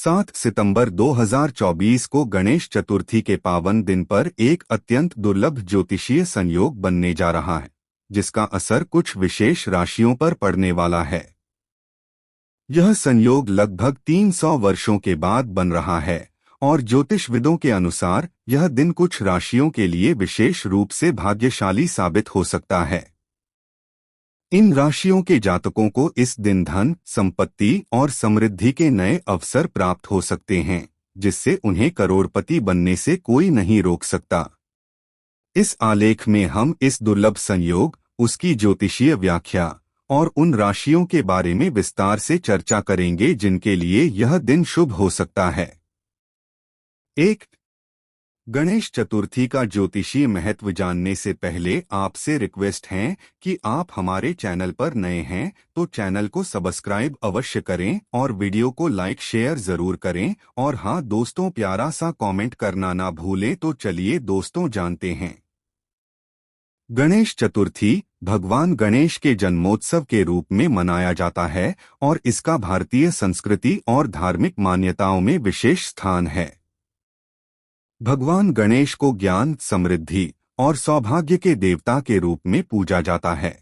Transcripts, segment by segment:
7 सितंबर 2024 को गणेश चतुर्थी के पावन दिन पर एक अत्यंत दुर्लभ ज्योतिषीय संयोग बनने जा रहा है, जिसका असर कुछ विशेष राशियों पर पड़ने वाला है। यह संयोग लगभग 300 वर्षों के बाद बन रहा है और ज्योतिषविदों के अनुसार यह दिन कुछ राशियों के लिए विशेष रूप से भाग्यशाली साबित हो सकता है। इन राशियों के जातकों को इस दिन धन, संपत्ति और समृद्धि के नए अवसर प्राप्त हो सकते हैं, जिससे उन्हें करोड़पति बनने से कोई नहीं रोक सकता। इस आलेख में हम इस दुर्लभ संयोग, उसकी ज्योतिषीय व्याख्या और उन राशियों के बारे में विस्तार से चर्चा करेंगे जिनके लिए यह दिन शुभ हो सकता है। 1. गणेश चतुर्थी का ज्योतिषीय महत्व जानने से पहले आपसे रिक्वेस्ट है कि आप हमारे चैनल पर नए हैं तो चैनल को सब्सक्राइब अवश्य करें और वीडियो को लाइक शेयर जरूर करें। और हाँ दोस्तों, प्यारा सा कमेंट करना ना भूलें। तो चलिए दोस्तों जानते हैं। गणेश चतुर्थी भगवान गणेश के जन्मोत्सव के रूप में मनाया जाता है और इसका भारतीय संस्कृति और धार्मिक मान्यताओं में विशेष स्थान है। भगवान गणेश को ज्ञान, समृद्धि और सौभाग्य के देवता के रूप में पूजा जाता है।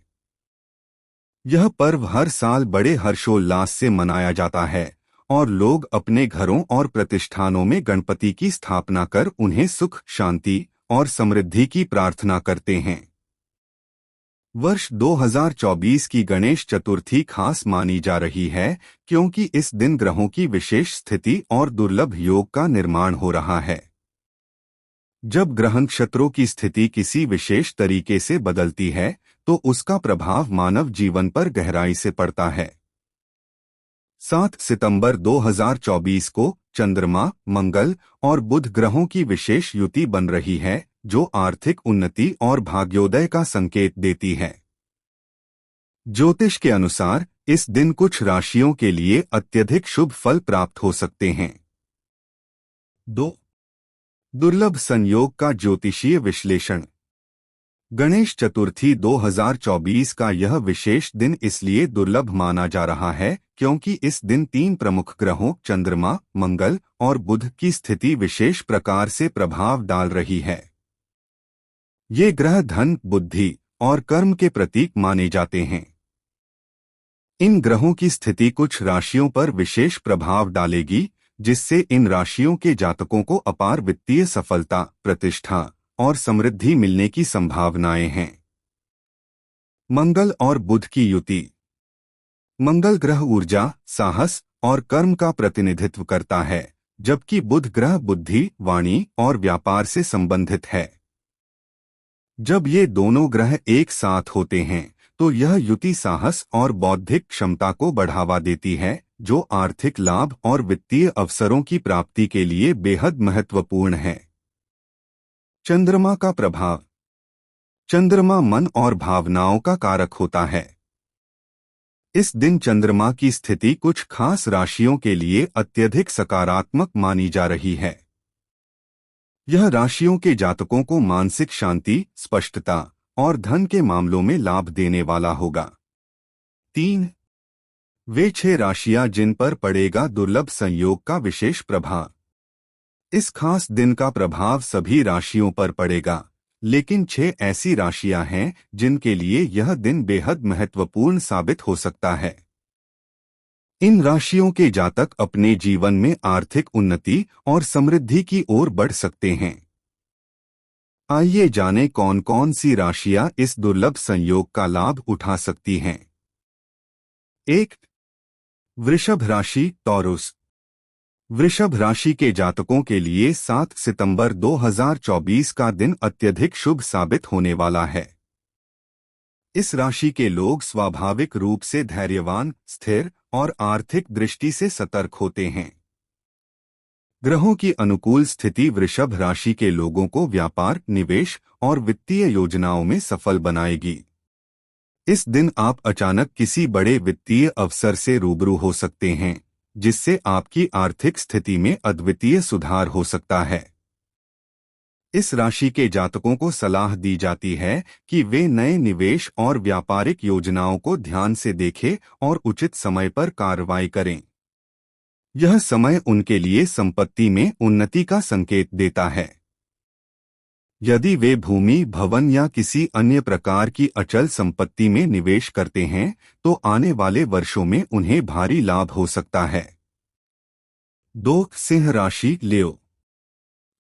यह पर्व हर साल बड़े हर्षोल्लास से मनाया जाता है और लोग अपने घरों और प्रतिष्ठानों में गणपति की स्थापना कर उन्हें सुख, शांति और समृद्धि की प्रार्थना करते हैं। वर्ष 2024 की गणेश चतुर्थी खास मानी जा रही है क्योंकि इस दिन ग्रहों की विशेष स्थिति और दुर्लभ योग का निर्माण हो रहा है। जब ग्रह नक्षत्रों की स्थिति किसी विशेष तरीके से बदलती है तो उसका प्रभाव मानव जीवन पर गहराई से पड़ता है। 7 सितंबर 2024 को चंद्रमा, मंगल और बुध ग्रहों की विशेष युति बन रही है, जो आर्थिक उन्नति और भाग्योदय का संकेत देती है। ज्योतिष के अनुसार इस दिन कुछ राशियों के लिए अत्यधिक शुभ फल प्राप्त हो सकते हैं। 2. दुर्लभ संयोग का ज्योतिषीय विश्लेषण। गणेश चतुर्थी 2024 का यह विशेष दिन इसलिए दुर्लभ माना जा रहा है क्योंकि इस दिन 3 प्रमुख ग्रहों चंद्रमा, मंगल और बुध की स्थिति विशेष प्रकार से प्रभाव डाल रही है। ये ग्रह धन, बुद्धि और कर्म के प्रतीक माने जाते हैं। इन ग्रहों की स्थिति कुछ राशियों पर विशेष प्रभाव डालेगी, जिससे इन राशियों के जातकों को अपार वित्तीय सफलता, प्रतिष्ठा और समृद्धि मिलने की संभावनाएं हैं। मंगल और बुध की युति। मंगल ग्रह ऊर्जा, साहस और कर्म का प्रतिनिधित्व करता है, जबकि बुध ग्रह बुद्धि, वाणी और व्यापार से संबंधित है। जब ये दोनों ग्रह एक साथ होते हैं तो यह युति साहस और बौद्धिक क्षमता को बढ़ावा देती है, जो आर्थिक लाभ और वित्तीय अवसरों की प्राप्ति के लिए बेहद महत्वपूर्ण है। चंद्रमा का प्रभाव। चंद्रमा मन और भावनाओं का कारक होता है। इस दिन चंद्रमा की स्थिति कुछ खास राशियों के लिए अत्यधिक सकारात्मक मानी जा रही है। यह राशियों के जातकों को मानसिक शांति, स्पष्टता और धन के मामलों में लाभ देने वाला होगा। 3. वे 6 राशियां जिन पर पड़ेगा दुर्लभ संयोग का विशेष प्रभाव। इस खास दिन का प्रभाव सभी राशियों पर पड़ेगा, लेकिन 6 ऐसी राशियां हैं जिनके लिए यह दिन बेहद महत्वपूर्ण साबित हो सकता है। इन राशियों के जातक अपने जीवन में आर्थिक उन्नति और समृद्धि की ओर बढ़ सकते हैं। आइए जानें कौन कौन सी राशियां इस दुर्लभ संयोग का लाभ उठा सकती हैं। 1. वृषभ राशि, टॉरस। वृषभ राशि के जातकों के लिए 7 सितंबर 2024 का दिन अत्यधिक शुभ साबित होने वाला है। इस राशि के लोग स्वाभाविक रूप से धैर्यवान, स्थिर और आर्थिक दृष्टि से सतर्क होते हैं। ग्रहों की अनुकूल स्थिति वृषभ राशि के लोगों को व्यापार, निवेश और वित्तीय योजनाओं में सफल बनाएगी। इस दिन आप अचानक किसी बड़े वित्तीय अवसर से रूबरू हो सकते हैं, जिससे आपकी आर्थिक स्थिति में अद्वितीय सुधार हो सकता है। इस राशि के जातकों को सलाह दी जाती है कि वे नए निवेश और व्यापारिक योजनाओं को ध्यान से देखें और उचित समय पर कार्रवाई करें। यह समय उनके लिए संपत्ति में उन्नति का संकेत देता है। यदि वे भूमि, भवन या किसी अन्य प्रकार की अचल संपत्ति में निवेश करते हैं, तो आने वाले वर्षों में उन्हें भारी लाभ हो सकता है। 2. सिंह राशि, लियो।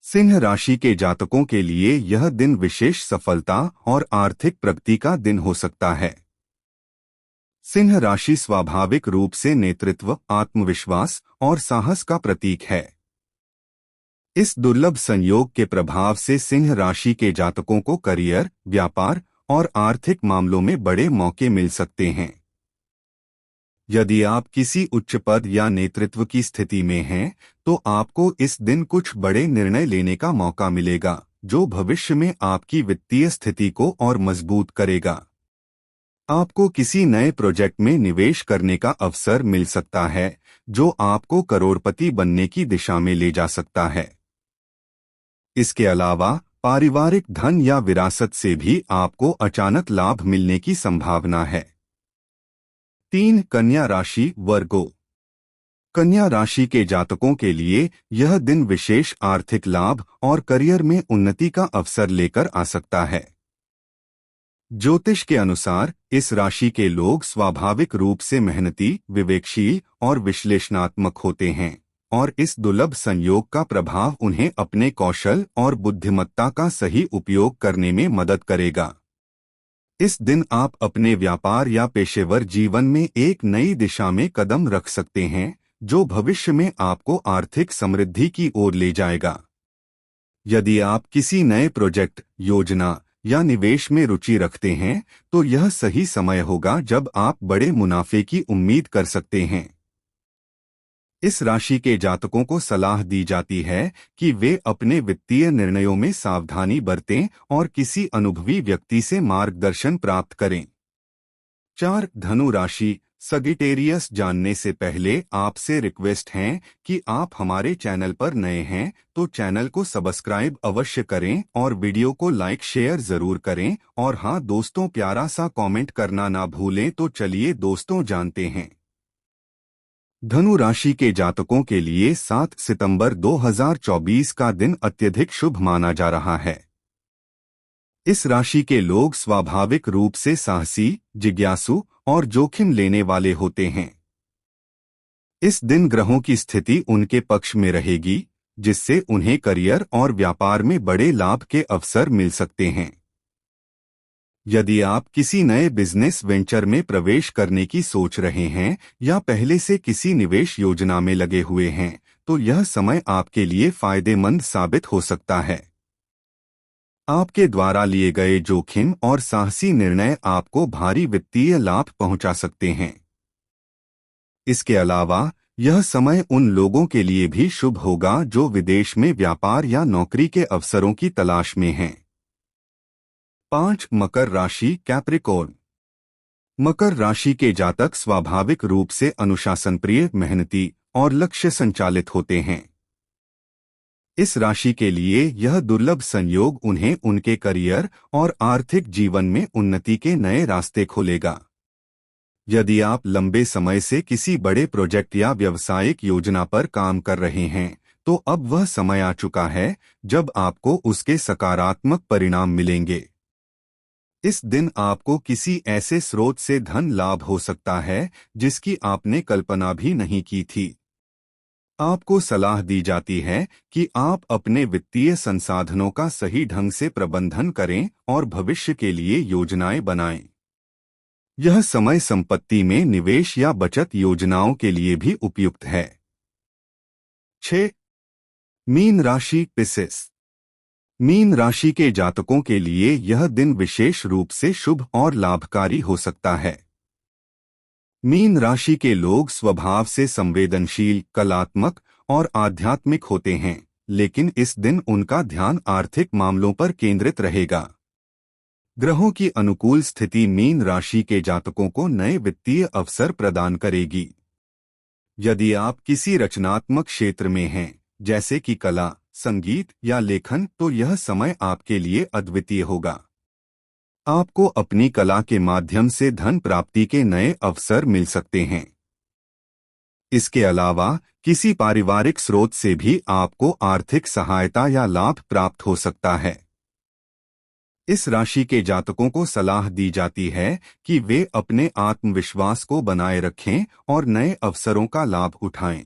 सिंह राशि के जातकों के लिए यह दिन विशेष सफलता और आर्थिक प्रगति का दिन हो सकता है। सिंह राशि स्वाभाविक रूप से नेतृत्व, आत्मविश्वास और साहस का प्रतीक है। इस दुर्लभ संयोग के प्रभाव से सिंह राशि के जातकों को करियर, व्यापार और आर्थिक मामलों में बड़े मौके मिल सकते हैं। यदि आप किसी उच्च पद या नेतृत्व की स्थिति में हैं, तो आपको इस दिन कुछ बड़े निर्णय लेने का मौका मिलेगा, जो भविष्य में आपकी वित्तीय स्थिति को और मजबूत करेगा। आपको किसी नए प्रोजेक्ट में निवेश करने का अवसर मिल सकता है, जो आपको करोड़पति बनने की दिशा में ले जा सकता है। इसके अलावा पारिवारिक धन या विरासत से भी आपको अचानक लाभ मिलने की संभावना है। 3. कन्या राशि, वर्गो। कन्या राशि के जातकों के लिए यह दिन विशेष आर्थिक लाभ और करियर में उन्नति का अवसर लेकर आ सकता है। ज्योतिष के अनुसार इस राशि के लोग स्वाभाविक रूप से मेहनती, विवेकशील और विश्लेषणात्मक होते हैं, और इस दुर्लभ संयोग का प्रभाव उन्हें अपने कौशल और बुद्धिमत्ता का सही उपयोग करने में मदद करेगा। इस दिन आप अपने व्यापार या पेशेवर जीवन में एक नई दिशा में कदम रख सकते हैं, जो भविष्य में आपको आर्थिक समृद्धि की ओर ले जाएगा। यदि आप किसी नए प्रोजेक्ट, योजना या निवेश में रुचि रखते हैं, तो यह सही समय होगा जब आप बड़े मुनाफे की उम्मीद कर सकते हैं। इस राशि के जातकों को सलाह दी जाती है कि वे अपने वित्तीय निर्णयों में सावधानी बरतें और किसी अनुभवी व्यक्ति से मार्गदर्शन प्राप्त करें। 4. धनु राशि, सगिटेरियस। जानने से पहले आपसे रिक्वेस्ट है कि आप हमारे चैनल पर नए हैं तो चैनल को सब्सक्राइब अवश्य करें और वीडियो को लाइक शेयर जरूर करें, और हाँ दोस्तों, प्यारा सा कमेंट करना ना भूलें। तो चलिए दोस्तों जानते हैं। धनु राशि के जातकों के लिए 7 सितंबर 2024 का दिन अत्यधिक शुभ माना जा रहा है। इस राशि के लोग स्वाभाविक रूप से साहसी, जिज्ञासु और जोखिम लेने वाले होते हैं। इस दिन ग्रहों की स्थिति उनके पक्ष में रहेगी, जिससे उन्हें करियर और व्यापार में बड़े लाभ के अवसर मिल सकते हैं। यदि आप किसी नए बिजनेस वेंचर में प्रवेश करने की सोच रहे हैं या पहले से किसी निवेश योजना में लगे हुए हैं, तो यह समय आपके लिए फायदेमंद साबित हो सकता है। आपके द्वारा लिए गए जोखिम और साहसी निर्णय आपको भारी वित्तीय लाभ पहुंचा सकते हैं। इसके अलावा यह समय उन लोगों के लिए भी शुभ होगा जो विदेश में व्यापार या नौकरी के अवसरों की तलाश में हैं। 5. मकर राशि, कैप्रिकॉर्न। मकर राशि के जातक स्वाभाविक रूप से अनुशासनप्रिय, मेहनती और लक्ष्य संचालित होते हैं। इस राशि के लिए यह दुर्लभ संयोग उन्हें उनके करियर और आर्थिक जीवन में उन्नति के नए रास्ते खोलेगा। यदि आप लंबे समय से किसी बड़े प्रोजेक्ट या व्यावसायिक योजना पर काम कर रहे हैं, तो अब वह समय आ चुका है जब आपको उसके सकारात्मक परिणाम मिलेंगे। इस दिन आपको किसी ऐसे स्रोत से धन लाभ हो सकता है जिसकी आपने कल्पना भी नहीं की थी। आपको सलाह दी जाती है कि आप अपने वित्तीय संसाधनों का सही ढंग से प्रबंधन करें और भविष्य के लिए योजनाएं बनाएं। यह समय संपत्ति में निवेश या बचत योजनाओं के लिए भी उपयुक्त है। 6. मीन राशि, पिसिस। मीन राशि के जातकों के लिए यह दिन विशेष रूप से शुभ और लाभकारी हो सकता है। मीन राशि के लोग स्वभाव से संवेदनशील, कलात्मक और आध्यात्मिक होते हैं, लेकिन इस दिन उनका ध्यान आर्थिक मामलों पर केंद्रित रहेगा। ग्रहों की अनुकूल स्थिति मीन राशि के जातकों को नए वित्तीय अवसर प्रदान करेगी। यदि आप किसी रचनात्मक क्षेत्र में हैं, जैसे कि कला, संगीत या लेखन, तो यह समय आपके लिए अद्वितीय होगा। आपको अपनी कला के माध्यम से धन प्राप्ति के नए अवसर मिल सकते हैं। इसके अलावा किसी पारिवारिक स्रोत से भी आपको आर्थिक सहायता या लाभ प्राप्त हो सकता है। इस राशि के जातकों को सलाह दी जाती है कि वे अपने आत्मविश्वास को बनाए रखें और नए अवसरों का लाभ उठाएं।